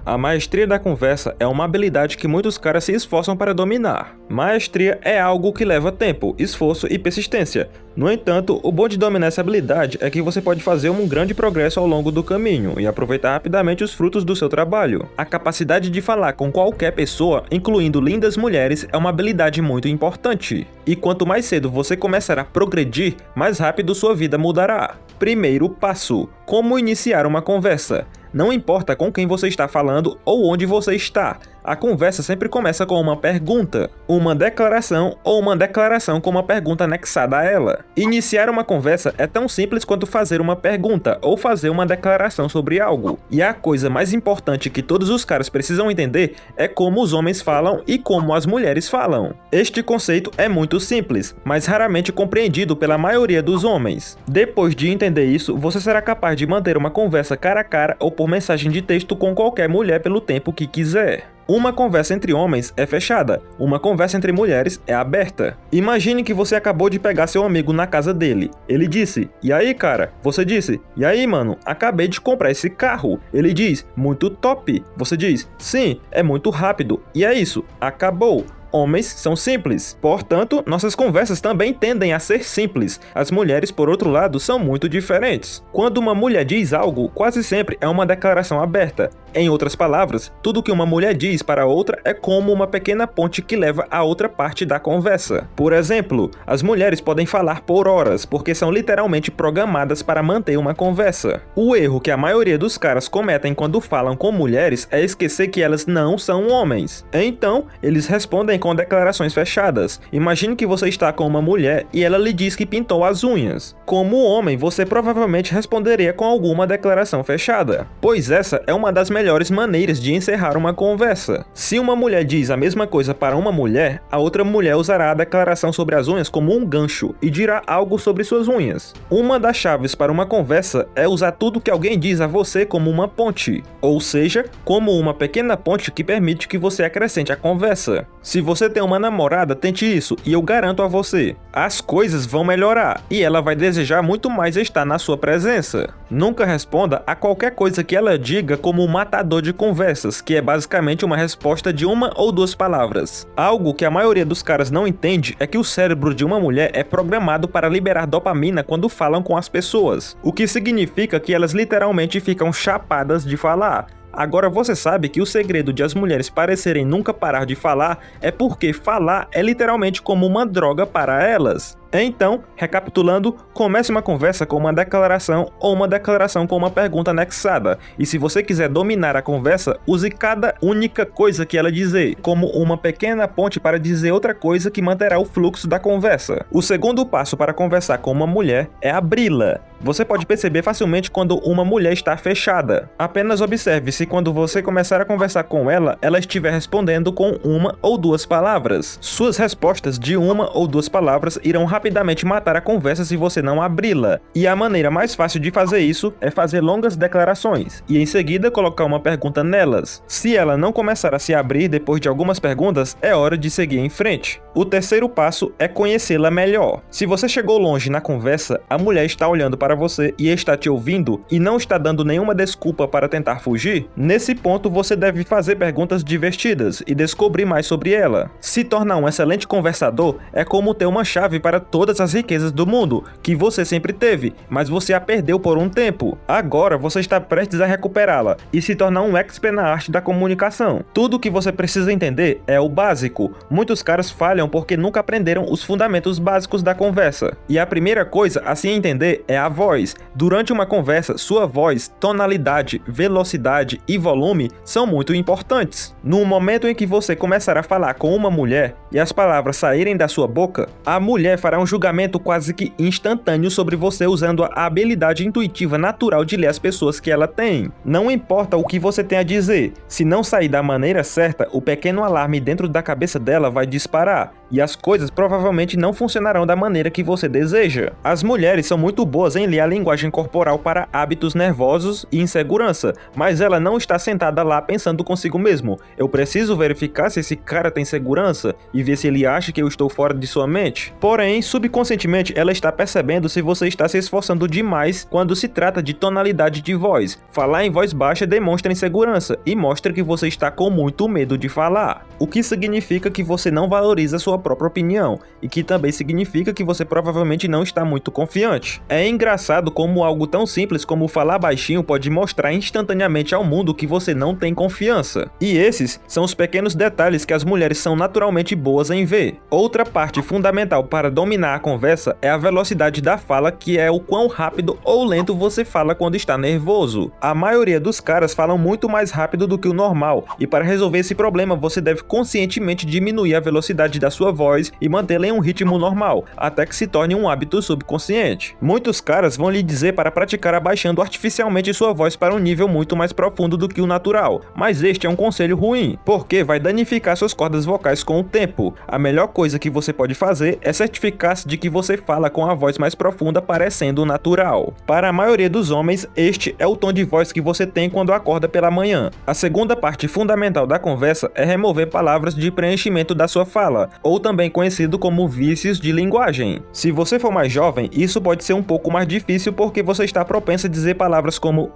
A maestria da conversa é uma habilidade que muitos caras se esforçam para dominar. Maestria é algo que leva tempo, esforço e persistência. No entanto, o bom de dominar essa habilidade é que você pode fazer um grande progresso ao longo do caminho e aproveitar rapidamente os frutos do seu trabalho. A capacidade de falar com qualquer pessoa, incluindo lindas mulheres, é uma habilidade muito importante. E quanto mais cedo você começar a progredir, mais rápido sua vida mudará. Primeiro passo: como iniciar uma conversa. Não importa com quem você está falando ou onde você está, a conversa sempre começa com uma pergunta, uma declaração ou uma declaração com uma pergunta anexada a ela. Iniciar uma conversa é tão simples quanto fazer uma pergunta ou fazer uma declaração sobre algo. E a coisa mais importante que todos os caras precisam entender é como os homens falam e como as mulheres falam. Este conceito é muito simples, mas raramente compreendido pela maioria dos homens. Depois de entender isso, você será capaz de manter uma conversa cara a cara ou por mensagem de texto com qualquer mulher pelo tempo que quiser. Uma conversa entre homens é fechada, uma conversa entre mulheres é aberta. Imagine que você acabou de pegar seu amigo na casa dele. Ele disse: "E aí, cara?" Você disse: "E aí, mano, acabei de comprar esse carro." Ele diz: "Muito top." Você diz: "Sim, é muito rápido." E é isso, acabou. Homens são simples, portanto, nossas conversas também tendem a ser simples. As mulheres, por outro lado, são muito diferentes. Quando uma mulher diz algo, quase sempre é uma declaração aberta. Em outras palavras, tudo que uma mulher diz para outra é como uma pequena ponte que leva a outra parte da conversa. Por exemplo, as mulheres podem falar por horas, porque são literalmente programadas para manter uma conversa. O erro que a maioria dos caras cometem quando falam com mulheres é esquecer que elas não são homens. Então, eles respondem com declarações fechadas. Imagine que você está com uma mulher e ela lhe diz que pintou as unhas. Como homem, você provavelmente responderia com alguma declaração fechada, pois essa é uma das melhores maneiras de encerrar uma conversa. Se uma mulher diz a mesma coisa para uma mulher, a outra mulher usará a declaração sobre as unhas como um gancho e dirá algo sobre suas unhas. Uma das chaves para uma conversa é usar tudo que alguém diz a você como uma ponte, ou seja, como uma pequena ponte que permite que você acrescente a conversa. Se você tem uma namorada, tente isso e eu garanto a você, as coisas vão melhorar e ela vai desejar muito mais estar na sua presença. Nunca responda a qualquer coisa que ela diga como um matador de conversas, que é basicamente uma resposta de uma ou duas palavras. Algo que a maioria dos caras não entende é que o cérebro de uma mulher é programado para liberar dopamina quando falam com as pessoas, o que significa que elas literalmente ficam chapadas de falar. Agora você sabe que o segredo de as mulheres parecerem nunca parar de falar é porque falar é literalmente como uma droga para elas. Então, recapitulando, comece uma conversa com uma declaração ou uma declaração com uma pergunta anexada. E se você quiser dominar a conversa, use cada única coisa que ela dizer como uma pequena ponte para dizer outra coisa que manterá o fluxo da conversa. O segundo passo para conversar com uma mulher é abri-la. Você pode perceber facilmente quando uma mulher está fechada. Apenas observe se quando você começar a conversar com ela, ela estiver respondendo com uma ou duas palavras. Suas respostas de uma ou duas palavras irão rapidamente matar a conversa se você não abri-la. E a maneira mais fácil de fazer isso é fazer longas declarações e em seguida colocar uma pergunta nelas. Se ela não começar a se abrir depois de algumas perguntas, é hora de seguir em frente. O terceiro passo é conhecê-la melhor. Se você chegou longe na conversa, a mulher está olhando para você e está te ouvindo e não está dando nenhuma desculpa para tentar fugir, nesse ponto você deve fazer perguntas divertidas e descobrir mais sobre ela. Se tornar um excelente conversador é como ter uma chave para todas as riquezas do mundo, que você sempre teve, mas você a perdeu por um tempo. Agora você está prestes a recuperá-la e se tornar um expert na arte da comunicação. Tudo o que você precisa entender é o básico. Muitos caras falham porque nunca aprenderam os fundamentos básicos da conversa. E a primeira coisa a se entender é a voz. Durante uma conversa, sua voz, tonalidade, velocidade e volume são muito importantes. No momento em que você começar a falar com uma mulher e as palavras saírem da sua boca, a mulher fará um julgamento quase que instantâneo sobre você usando a habilidade intuitiva natural de ler as pessoas que ela tem. Não importa o que você tem a dizer, se não sair da maneira certa, o pequeno alarme dentro da cabeça dela vai disparar. e as coisas provavelmente não funcionarão da maneira que você deseja. As mulheres são muito boas em ler a linguagem corporal para hábitos nervosos e insegurança, mas ela não está sentada lá pensando consigo mesmo: eu preciso verificar se esse cara tem segurança e ver se ele acha que eu estou fora de sua mente. Porém, subconscientemente ela está percebendo se você está se esforçando demais quando se trata de tonalidade de voz. Falar em voz baixa demonstra insegurança e mostra que você está com muito medo de falar, o que significa que você não valoriza sua própria opinião e que também significa que você provavelmente não está muito confiante. É engraçado como algo tão simples como falar baixinho pode mostrar instantaneamente ao mundo que você não tem confiança. E esses são os pequenos detalhes que as mulheres são naturalmente boas em ver. Outra parte fundamental para dominar a conversa é a velocidade da fala, que é o quão rápido ou lento você fala quando está nervoso. A maioria dos caras falam muito mais rápido do que o normal, e para resolver esse problema você deve conscientemente diminuir a velocidade da sua voz e mantê-la em um ritmo normal, até que se torne um hábito subconsciente. Muitos caras vão lhe dizer para praticar abaixando artificialmente sua voz para um nível muito mais profundo do que o natural, mas este é um conselho ruim, porque vai danificar suas cordas vocais com o tempo. A melhor coisa que você pode fazer é certificar-se de que você fala com a voz mais profunda parecendo natural. Para a maioria dos homens, este é o tom de voz que você tem quando acorda pela manhã. A segunda parte fundamental da conversa é remover palavras de preenchimento da sua fala, ou também conhecido como vícios de linguagem. Se você for mais jovem, isso pode ser um pouco mais difícil porque você está propenso a dizer palavras como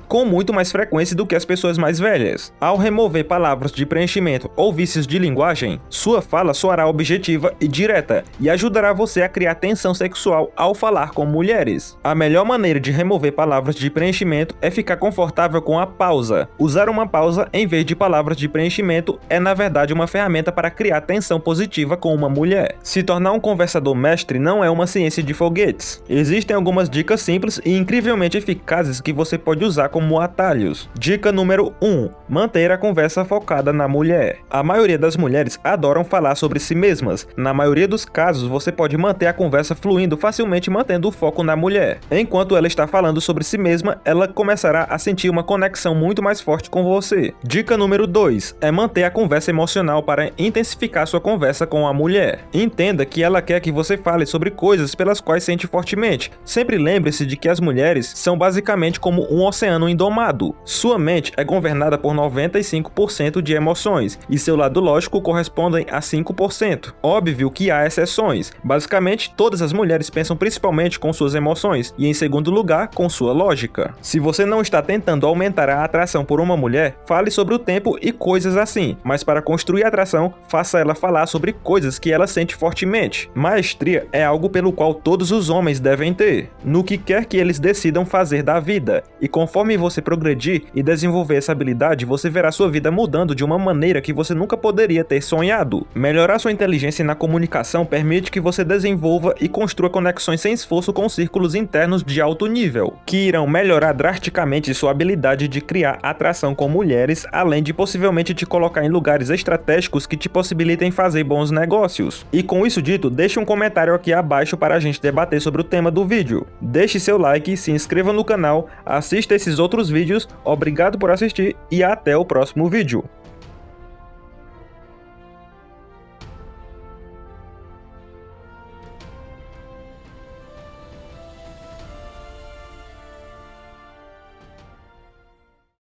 com muito mais frequência do que as pessoas mais velhas. Ao remover palavras de preenchimento ou vícios de linguagem, sua fala soará objetiva e direta e ajudará você a criar tensão sexual ao falar com mulheres. A melhor maneira de remover palavras de preenchimento é ficar confortável com a pausa. Usar uma pausa em vez de palavras de preenchimento é na verdade uma ferramenta para criar tensão positiva com uma mulher. Se tornar um conversador mestre não é uma ciência de foguetes. Existem algumas dicas simples e incrivelmente eficazes que você pode usar como atalhos. Dica número 1. Manter a conversa focada na mulher. A maioria das mulheres adoram falar sobre si mesmas. Na maioria dos casos, você pode manter a conversa fluindo facilmente mantendo o foco na mulher. Enquanto ela está falando sobre si mesma, ela começará a sentir uma conexão muito mais forte com você. Dica número 2. É manter a conversa emocional para intensificar sua conversa com a mulher. Entenda que ela quer que você fale sobre coisas pelas quais sente fortemente. Sempre lembre-se de que as mulheres são basicamente como um oceano indomado. Sua mente é governada por 95% de emoções, e seu lado lógico correspondem a 5%. Óbvio que há exceções. Basicamente, todas as mulheres pensam principalmente com suas emoções, e em segundo lugar, com sua lógica. Se você não está tentando aumentar a atração por uma mulher, fale sobre o tempo e coisas assim, mas para construir a atração, faça ela falar sobre coisas que ela sente fortemente. Maestria é algo pelo qual todos os homens devem ter, no que quer que eles decidam fazer da vida. E conforme você progredir e desenvolver essa habilidade, você verá sua vida mudando de uma maneira que você nunca poderia ter sonhado. Melhorar sua inteligência na comunicação permite que você desenvolva e construa conexões sem esforço com círculos internos de alto nível, que irão melhorar drasticamente sua habilidade de criar atração com mulheres, além de possivelmente te colocar em lugares estratégicos que te possibilitem fazer bons negócios. E com isso dito, deixe um comentário aqui abaixo para a gente debater sobre o tema do vídeo. Deixe seu like, se inscreva no canal, assista esses outros vídeos, obrigado por assistir e até o próximo vídeo.